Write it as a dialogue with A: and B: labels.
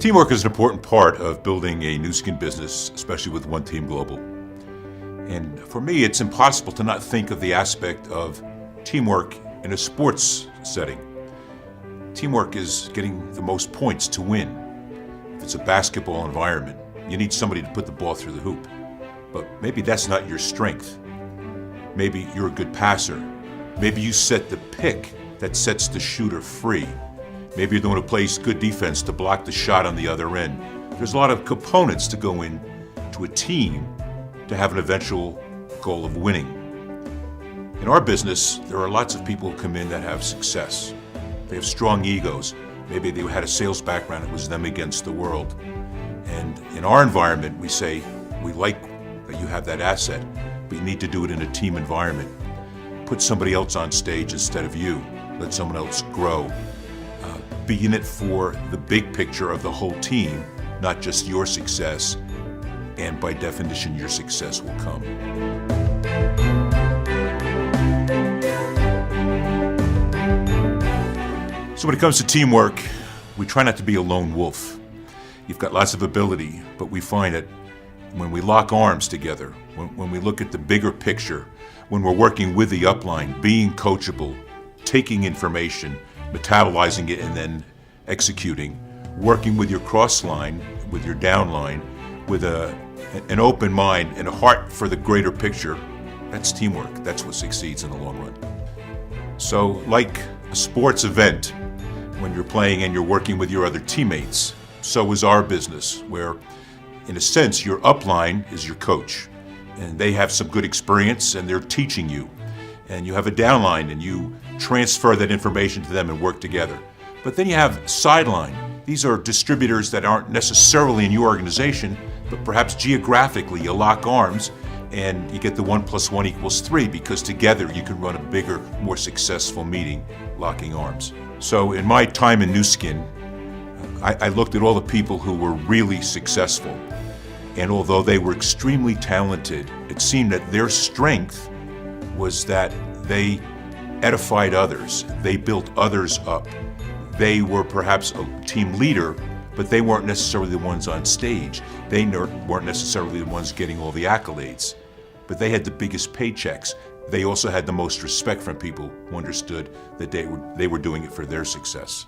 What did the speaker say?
A: Teamwork is an important part of building a Nu Skin business, especially with One Team Global. And for me, it's impossible to not think of the aspect of teamwork in a sports setting. Teamwork is getting the most points to win. If it's a basketball environment, you need somebody to put the ball through the hoop. But maybe that's not your strength. Maybe you're a good passer. Maybe you set the pick that sets the shooter free. Maybe you're the one who plays good defense to block the shot on the other end. There's a lot of components to go in to a team to have an eventual goal of winning. In our business, there are lots of people who come in that have success. They have strong egos. Maybe they had a sales background, it was them against the world. And in our environment, we say, we like that you have that asset, but you need to do it in a team environment. Put somebody else on stage instead of you. Let someone else grow. Be in it for the big picture of the whole team, not just your success, and by definition, your success will come. So when it comes to teamwork, we try not to be a lone wolf. You've got lots of ability, but we find that when we lock arms together, when we look at the bigger picture, when we're working with the upline, being coachable, taking information, metabolizing it and then executing, working with your cross line, with your downline, with an open mind and a heart for the greater picture, that's teamwork. That's what succeeds in the long run. So like a sports event, when you're playing and you're working with your other teammates, so is our business, where in a sense your upline is your coach and they have some good experience and they're teaching you. And you have a downline and you transfer that information to them and work together. But then you have sideline. These are distributors that aren't necessarily in your organization, but perhaps geographically you lock arms and you get the 1 + 1 = 3 because together you can run a bigger, more successful meeting, locking arms. So in my time in Nu Skin, I looked at all the people who were really successful. And although they were extremely talented, it seemed that their strength was that they edified others, they built others up. They were perhaps a team leader, but they weren't necessarily the ones on stage. They weren't necessarily the ones getting all the accolades, but they had the biggest paychecks. They also had the most respect from people who understood that they were doing it for their success.